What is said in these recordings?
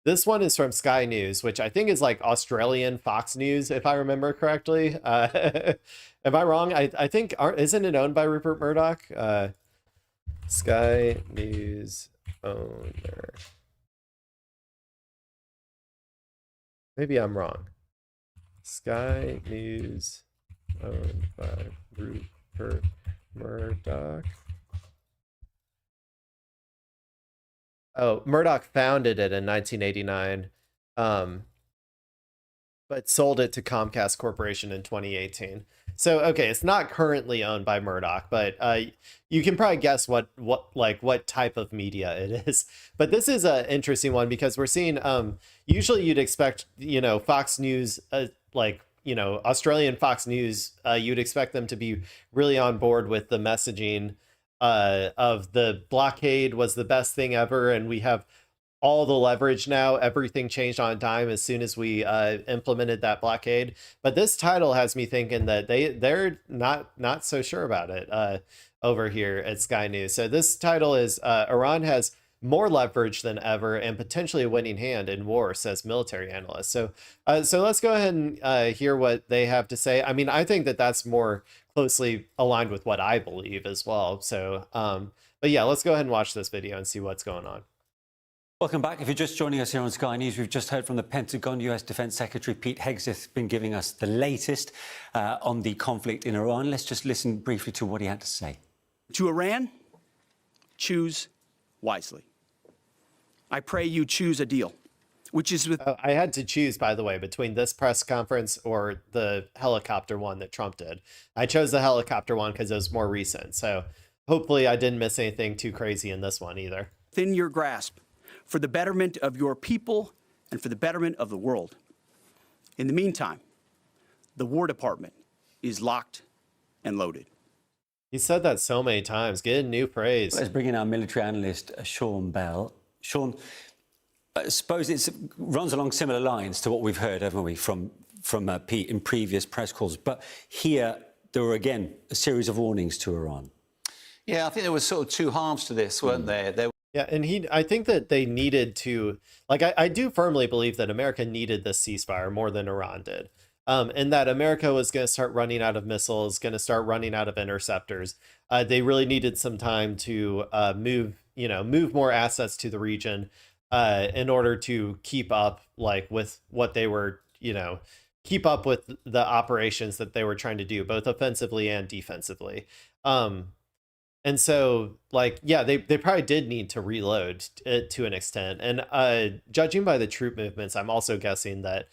This one is from Sky News, which I think is like Australian Fox News, if I remember correctly. Am I wrong? I think isn't it owned by Rupert Murdoch? Sky News owner. Maybe I'm wrong. Sky News owned by Rupert Murdoch. Oh, Murdoch founded it in 1989, um, but sold it to Comcast Corporation in 2018. So okay, it's not currently owned by Murdoch, but you can probably guess what type of media it is. But this is an interesting one because we're seeing usually you'd expect Fox News Australian Fox News, you'd expect them to be really on board with the messaging of the blockade was the best thing ever, and we have all the leverage now. Everything changed on a dime as soon as we implemented that blockade. But this title has me thinking that they're not so sure about it over here at Sky News. So this title is Iran has more leverage than ever and potentially a winning hand in war, says military analyst. So let's go ahead and hear what they have to say. I mean, I think that that's more closely aligned with what I believe as well. So, but yeah, let's go ahead and watch this video and see what's going on. Welcome back. If you're just joining us here on Sky News, we've just heard from the Pentagon. US Defense Secretary Pete Hegseth been giving us the latest on the conflict in Iran. Let's just listen briefly to what he had to say. To Iran, choose wisely. I pray you choose a deal, which is with... I had to choose, by the way, between this press conference or the helicopter one that Trump did. I chose the helicopter one because it was more recent. So hopefully I didn't miss anything too crazy in this one either. Within your grasp, for the betterment of your people and for the betterment of the world. In the meantime, the War Department is locked and loaded. He said that so many times. Get a new praise. Let's bring in our military analyst, Sean Bell. Sean, I suppose it runs along similar lines to what we've heard, haven't we, from Pete in previous press calls. But here, there were, again, a series of warnings to Iran. Yeah, I think there was sort of two halves to this, weren't there? Yeah, and I think that they needed to, like, I do firmly believe that America needed this ceasefire more than Iran did. And that America was going to start running out of missiles, going to start running out of interceptors. They really needed some time to move more assets to the region in order to keep up, like, with what they were, keep up with the operations that they were trying to do, both offensively and defensively. And so, like, yeah, they probably did need to reload to an extent. And judging by the troop movements, I'm also guessing that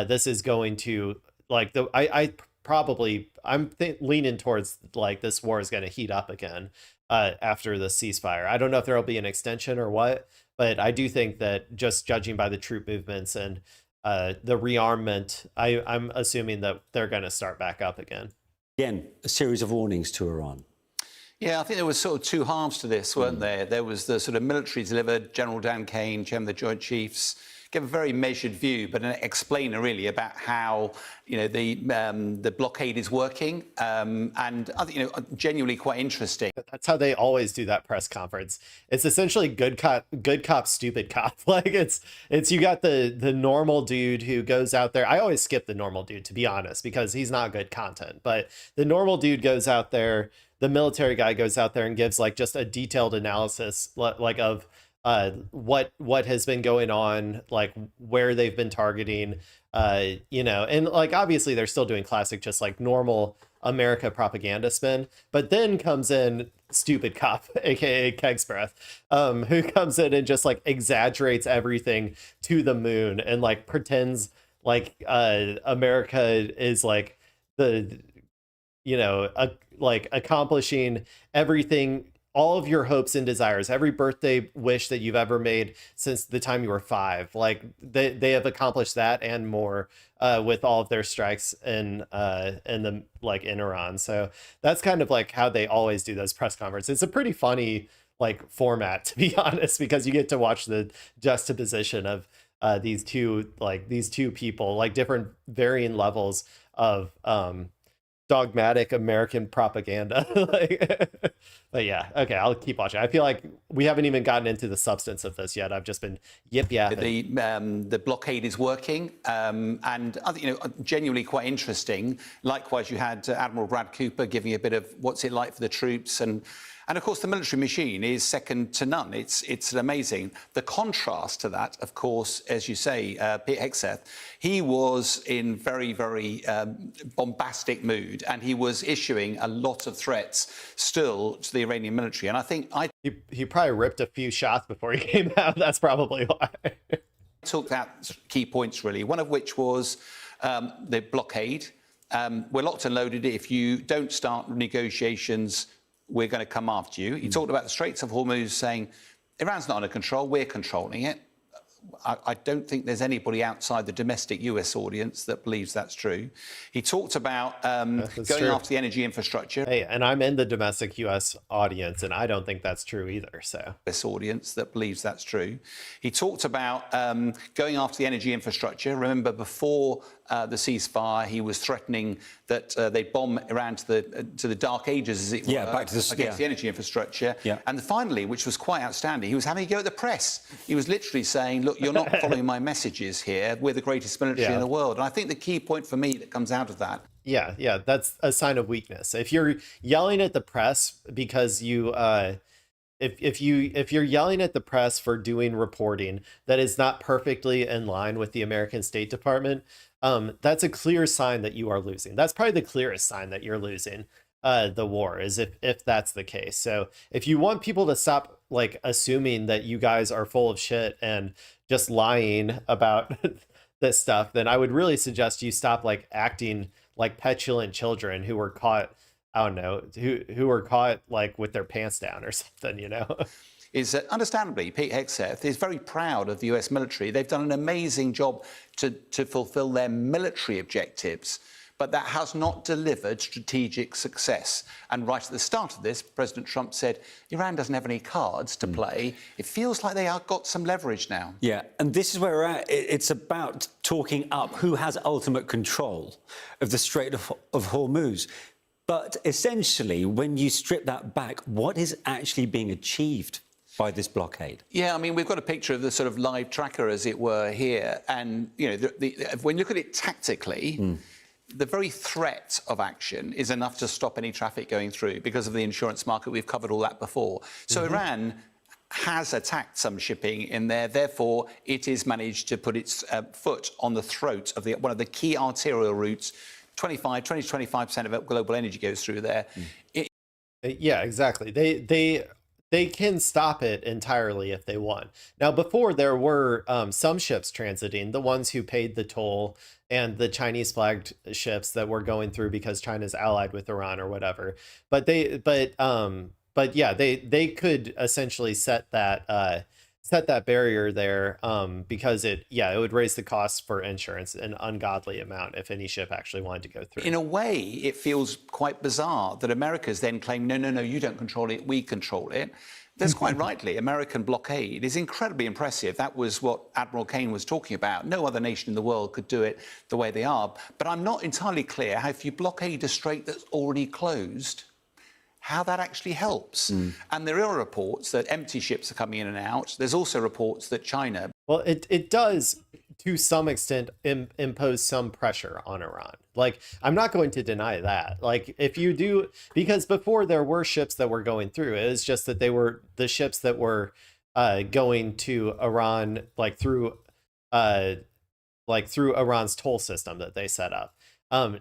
this is going to, like, I'm leaning towards, like, this war is going to heat up again after the ceasefire. I don't know if there'll be an extension or what, but I do think that just judging by the troop movements and the rearmament, I'm assuming that they're going to start back up again. Again, a series of warnings to Iran. Yeah, I think there was sort of two halves to this, weren't there? There was the sort of military delivered, General Dan Kane, Chairman of the Joint Chiefs, gave a very measured view, but an explainer really about how the blockade is working, and I think genuinely quite interesting. That's how they always do that press conference. It's essentially good cop, stupid cop. Like it's you got the normal dude who goes out there. I always skip the normal dude, to be honest, because he's not good content. But the normal dude goes out there. The military guy goes out there and gives, like, just a detailed analysis, like, of what has been going on, like where they've been targeting, and, like, obviously they're still doing classic, just like normal America propaganda spin. But then comes in stupid cop, aka Keg's Breath, who comes in and just, like, exaggerates everything to the moon and, like, pretends like America is, like, the like accomplishing everything, all of your hopes and desires, every birthday wish that you've ever made since the time you were 5. Like they have accomplished that and more with all of their strikes in Iran. So that's kind of like how they always do those press conferences. It's a pretty funny, like, format, to be honest, because you get to watch the juxtaposition of these two people, like different varying levels of dogmatic American propaganda. Like, but yeah, okay, I'll keep watching. I feel like we haven't even gotten into the substance of this yet. I've just been yip yapping. The blockade is working, and I think, genuinely quite interesting. Likewise, you had Admiral Brad Cooper giving a bit of what's it like for the troops, and of course the military machine is second to none. It's amazing. The contrast to that, of course, as you say, Pete Hegseth, he was in very, very bombastic mood, and he was issuing a lot of threats still to the Iranian military. And I think he probably ripped a few shots before he came out. That's probably why. took out key points, really, one of which was the blockade. We're locked and loaded. If you don't start negotiations, we're going to come after you. He talked about the Straits of Hormuz, saying Iran's not under control, we're controlling it. I don't think there's anybody outside the domestic US audience that believes that's true. He talked about going after the energy infrastructure. Hey, and I'm in the domestic US audience, and I don't think that's true either. So This audience that believes that's true. He talked about going after the energy infrastructure. Remember, before the ceasefire, he was threatening that they'd bomb Iran to the dark ages, as it were, back to against the energy infrastructure. Yeah. And finally, which was quite outstanding, he was having a go at the press. He was literally saying, look, you're not following my messages here. We're the greatest military in the world. And I think the key point for me that comes out of that. yeah, that's a sign of weakness. If you're yelling at the press because you if you're yelling at the press for doing reporting that is not perfectly in line with the American State Department, that's a clear sign that you are losing. That's probably the clearest sign that you're losing the war, is if that's the case. So if you want people to stop like assuming that you guys are full of shit and just lying about this stuff, then I would really suggest you stop like acting like petulant children who were caught, I don't know, who were caught like with their pants down or something, Is that understandably, Pete Hegseth is very proud of the US military. They've done an amazing job to fulfill their military objectives, but that has not delivered strategic success. And right at the start of this, President Trump said, Iran doesn't have any cards to play. It feels like they have got some leverage now. Yeah, and this is where we're at. It's about talking up who has ultimate control of the Strait of Hormuz. But essentially, when you strip that back, what is actually being achieved by this blockade? Yeah, I mean, we've got a picture of the sort of live tracker, as it were, here. And, when you look at it tactically, the very threat of action is enough to stop any traffic going through because of the insurance market. We've covered all that before. So Iran has attacked some shipping in there. Therefore, it has managed to put its foot on the throat of one of the key arterial routes. 20 to 25% of global energy goes through there. Yeah, exactly. They can stop it entirely if they want. Now, before there were some ships transiting, the ones who paid the toll and the Chinese flagged ships that were going through because China's allied with Iran or whatever. But yeah, they could essentially set that barrier there because it would raise the costs for insurance an ungodly amount if any ship actually wanted to go through. In a way, it feels quite bizarre that America's then claim, no, you don't control it, we control it. That's quite rightly. American blockade is incredibly impressive. That was what Admiral Kane was talking about. No other nation in the world could do it the way they are. But I'm not entirely clear how if you blockade a strait that's already closed, how that actually helps. And there are reports that empty ships are coming in and out. There's also reports that China... Well, it does, to some extent, impose some pressure on Iran. Like, I'm not going to deny that. Like, if you do... Because before there were ships that were going through. It was just that they were the ships that were going to Iran, through Iran's toll system that they set up.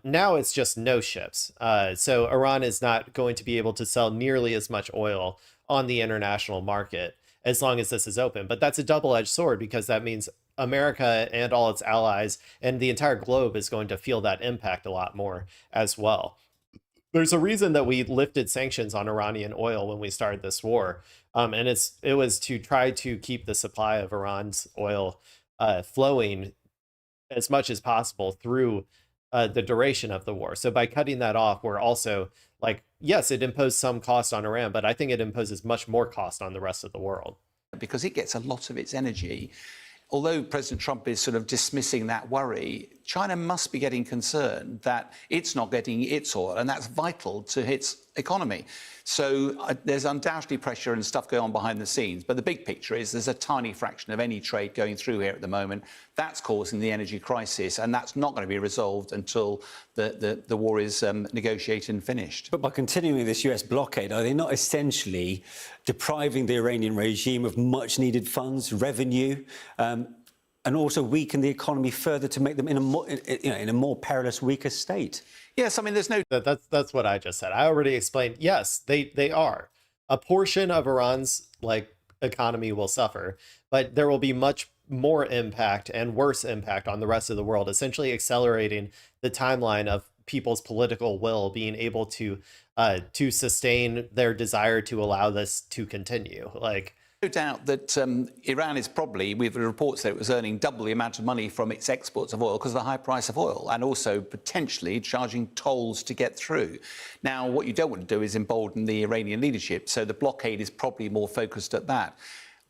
Now it's just no ships. So Iran is not going to be able to sell nearly as much oil on the international market as long as this is open. But that's a double-edged sword because that means America and all its allies and the entire globe is going to feel that impact a lot more as well. There's a reason that we lifted sanctions on Iranian oil when we started this war. And it was to try to keep the supply of Iran's oil flowing as much as possible through the duration of the war. So by cutting that off, we're also yes, it imposed some cost on Iran, but I think it imposes much more cost on the rest of the world. Because it gets a lot of its energy although President Trump is sort of dismissing that worry, China must be getting concerned that it's not getting its oil, and that's vital to its economy. So there's undoubtedly pressure and stuff going on behind the scenes. But the big picture is there's a tiny fraction of any trade going through here at the moment. That's causing the energy crisis, and that's not going to be resolved until the war is negotiated and finished. But by continuing this US blockade, are they not essentially depriving the Iranian regime of much needed funds, revenue, and also weaken the economy further to make them in a more perilous, weaker state? Yes, I mean, there's no... That's what I just said. I already explained. Yes, they are. A portion of Iran's economy will suffer, but there will be much more impact and worse impact on the rest of the world, essentially accelerating the timeline of people's political will being able to sustain their desire to allow this to continue. No doubt that Iran is probably, we've reports that it was earning double the amount of money from its exports of oil because of the high price of oil, and also potentially charging tolls to get through. Now, what you don't want to do is embolden the Iranian leadership, so the blockade is probably more focused at that.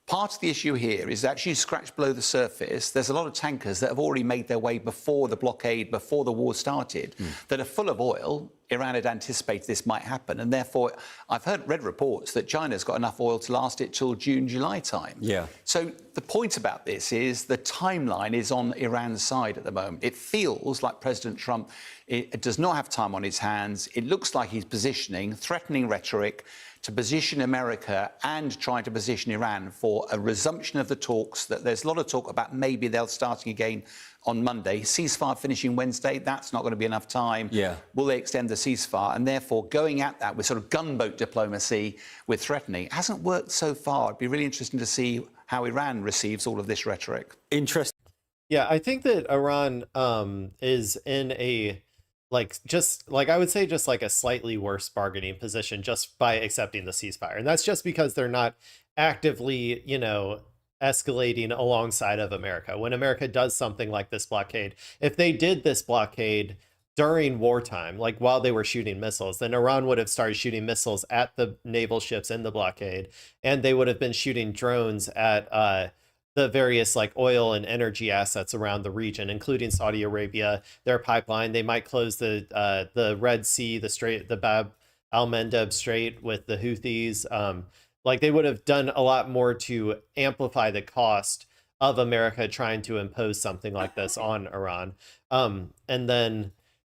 Part of the issue here is actually scratch below the surface. There's a lot of tankers that have already made their way before the blockade, before the war started, that are full of oil. Iran had anticipated this might happen, and therefore I've read reports that China's got enough oil to last it till June, July time. Yeah. So the point about this is the timeline is on Iran's side at the moment. It feels like President Trump it does not have time on his hands. It looks like he's positioning threatening rhetoric to position America and trying to position Iran for a resumption of the talks. That there's a lot of talk about maybe they'll starting again on Monday. Ceasefire finishing Wednesday, that's not going to be enough time. Yeah. Will they extend the ceasefire? And therefore going at that with sort of gunboat diplomacy, with threatening, it hasn't worked so far. It'd be really interesting to see how Iran receives all of this rhetoric. Interesting. Yeah, I think that Iran is in a I would say just like a slightly worse bargaining position just by accepting the ceasefire. And that's just because they're not actively, escalating alongside of America. When America does something like this blockade, if they did this blockade during wartime, like while they were shooting missiles, then Iran would have started shooting missiles at the naval ships in the blockade, and they would have been shooting drones at the various oil and energy assets around the region, including Saudi Arabia, their pipeline. They might close the Red Sea, the Bab al-Mandeb Strait with the Houthis. They would have done a lot more to amplify the cost of America trying to impose something like this on Iran. And then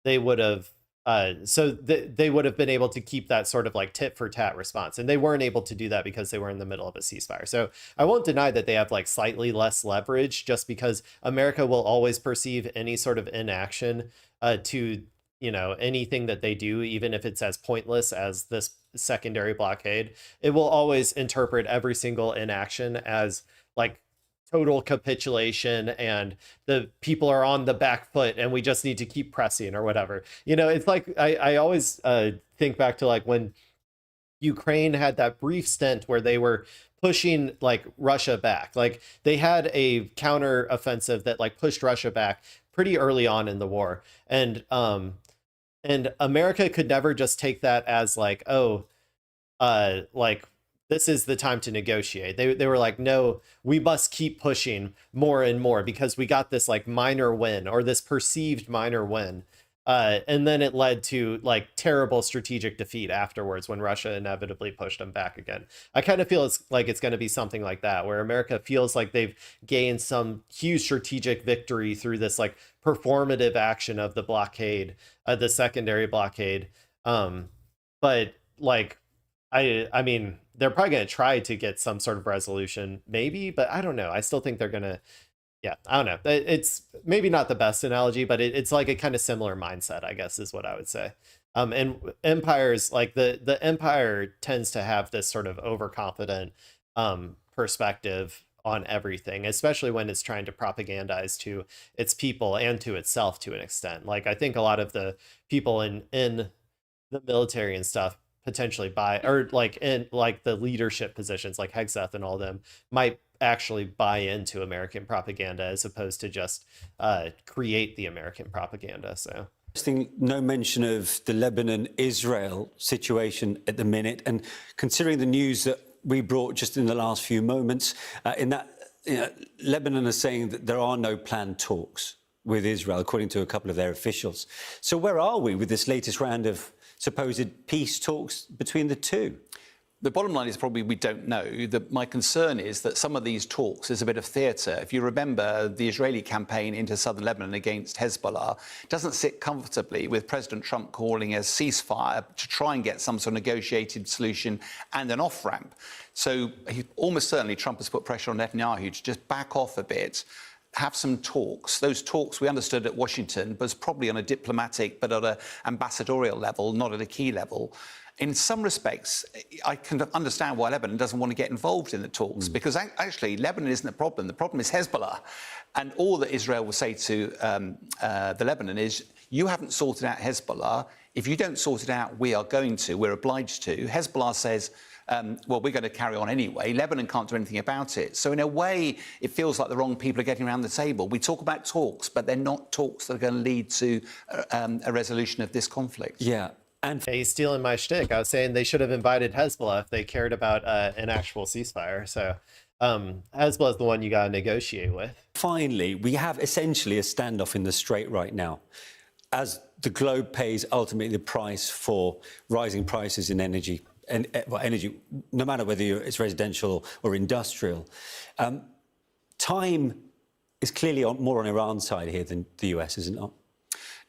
they would have they would have been able to keep that sort of tit for tat response. And they weren't able to do that because they were in the middle of a ceasefire. So I won't deny that they have slightly less leverage, just because America will always perceive any sort of inaction to, anything that they do, even if it's as pointless as this secondary blockade. It will always interpret every single inaction as total capitulation, and the people are on the back foot and we just need to keep pressing or whatever. It's I always think back to when Ukraine had that brief stint where they were pushing Russia back. They had a counter offensive that pushed Russia back pretty early on in the war. And America could never just take that as this is the time to negotiate. They were like, no, we must keep pushing more and more because we got this minor win, or this perceived minor win. And then it led to terrible strategic defeat afterwards when Russia inevitably pushed them back again. I kind of feel it's going to be something like that, where America feels like they've gained some huge strategic victory through this performative action of the blockade, the secondary blockade. But I mean, they're probably going to try to get some sort of resolution, maybe, but I don't know. I still think they're going to, I don't know. It's maybe not the best analogy, but it's a kind of similar mindset, I guess, is what I would say. And empires, the empire tends to have this sort of overconfident perspective on everything, especially when it's trying to propagandize to its people and to itself to an extent. I think a lot of the people in the military and stuff potentially buy, or in the leadership positions like Hegseth and all them, might actually buy into American propaganda as opposed to just create the American propaganda. So no mention of the Lebanon-Israel situation at the minute, and considering the news that we brought just in the last few moments, in that Lebanon is saying that there are no planned talks with Israel, according to a couple of their officials. So where are we with this latest round of supposed peace talks between the two? The bottom line is probably we don't know. My concern is that some of these talks is a bit of theatre. If you remember, the Israeli campaign into southern Lebanon against Hezbollah doesn't sit comfortably with President Trump calling a ceasefire to try and get some sort of negotiated solution and an off-ramp. So almost certainly Trump has put pressure on Netanyahu to just back off a bit, have some talks. Those talks we understood at Washington was probably on a diplomatic but at an ambassadorial level, not at a key level. In some respects, I can understand why Lebanon doesn't want to get involved in the talks, because actually Lebanon isn't the problem. The problem is Hezbollah. And all that Israel will say to the Lebanon is, you haven't sorted out Hezbollah. If you don't sort it out, we are going to. We're obliged to. Hezbollah says, well, we're going to carry on anyway. Lebanon can't do anything about it. So in a way, it feels like the wrong people are getting around the table. We talk about talks, but they're not talks that are going to lead to a resolution of this conflict. Yeah. And He's stealing my shtick. I was saying they should have invited Hezbollah if they cared about an actual ceasefire. So Hezbollah is the one you got to negotiate with. finally, we have essentially a standoff in the Strait right now, as the globe pays ultimately the price for rising prices in energy, and energy, no matter whether it's residential or industrial. Time is clearly more on Iran's side here than the US, isn't it?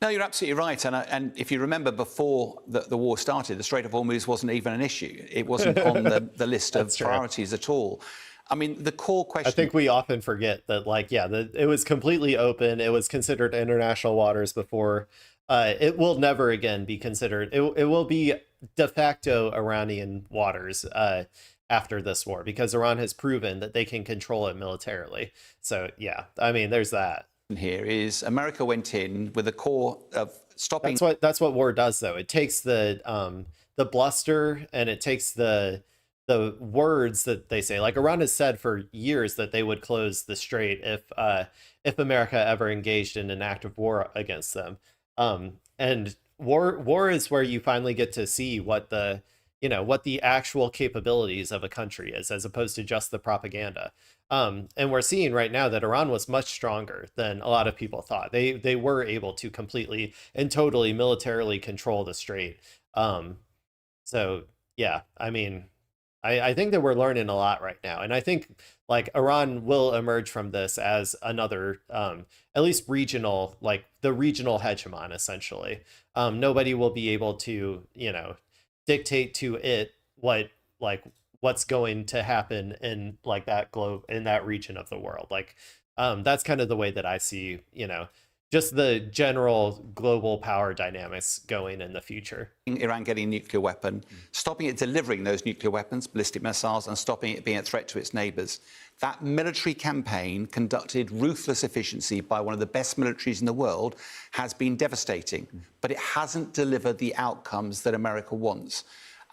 No, you're absolutely right. And if you remember, before the war started, the Strait of Hormuz wasn't even an issue. It wasn't on the list of priorities at all. I mean, the core question... I think we often forget that, like, yeah, it was completely open. It was considered international waters before. It will never again be considered. It will be de facto Iranian waters after this war, because Iran has proven that they can control it militarily. So, yeah, I mean, there's that. Here is America went in with a core of stopping... That's what war does, though. It takes the bluster, and it takes the words that they say. Like, Iran has said for years that they would close the strait if America ever engaged in an act of war against them. And war is where you finally get to see what the actual capabilities of a country is, as opposed to just the propaganda. And we're seeing right now that Iran was much stronger than a lot of people thought. They were able to completely and totally militarily control the strait. So yeah, I mean, I think that we're learning a lot right now. And I think, like, Iran will emerge from this as another, at least regional, like the regional hegemon, essentially. Nobody will be able to, dictate to it what's going to happen in, like, that globe, in that region of the world. Like, that's kind of the way that I see, just the general global power dynamics going in the future. Iran getting a nuclear weapon, stopping it delivering those nuclear weapons, ballistic missiles, and stopping it being a threat to its neighbours. That military campaign, conducted ruthless efficiency by one of the best militaries in the world, has been devastating, but it hasn't delivered the outcomes that America wants.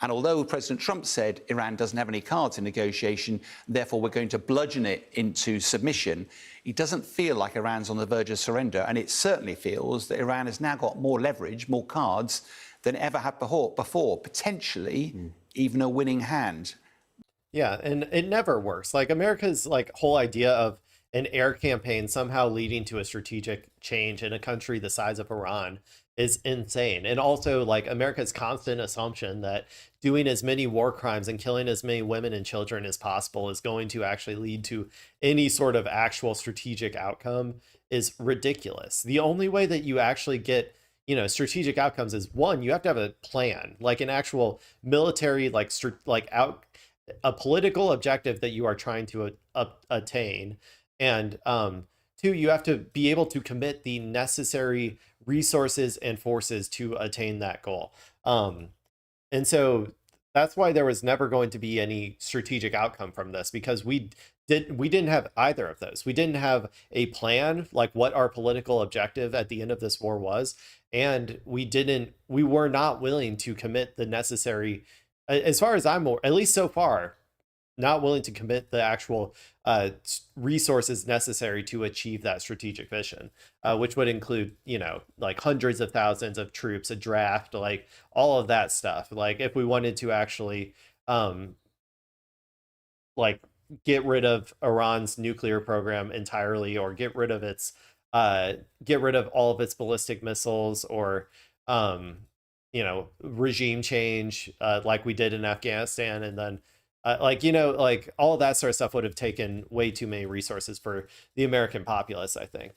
And although President Trump said Iran doesn't have any cards in negotiation, therefore we're going to bludgeon it into submission, it doesn't feel like Iran's on the verge of surrender. And it certainly feels that Iran has now got more leverage, more cards than it ever had before, potentially even a winning hand. Yeah, and it never works. Like, America's, like, whole idea of an air campaign somehow leading to a strategic change in a country the size of Iran is insane. And also, like, America's constant assumption that doing as many war crimes and killing as many women and children as possible is going to actually lead to any sort of actual strategic outcome is ridiculous. The only way that you actually get, strategic outcomes is, one, you have to have a plan, like an actual military, a political objective that you are trying to attain. And two, you have to be able to commit the necessary resources and forces to attain that goal. And so that's why there was never going to be any strategic outcome from this, because we didn't have either of those. We didn't have a plan, like what our political objective at the end of this war was, and we were not willing to commit the necessary, as far as I'm aware, at least so far, not willing to commit the actual resources necessary to achieve that strategic vision, which would include, like hundreds of thousands of troops, a draft, like all of that stuff. Like, if we wanted to actually, get rid of Iran's nuclear program entirely, or get rid of all of its ballistic missiles, or regime change, like we did in Afghanistan. And then like all of that sort of stuff would have taken way too many resources for the American populace, I think. But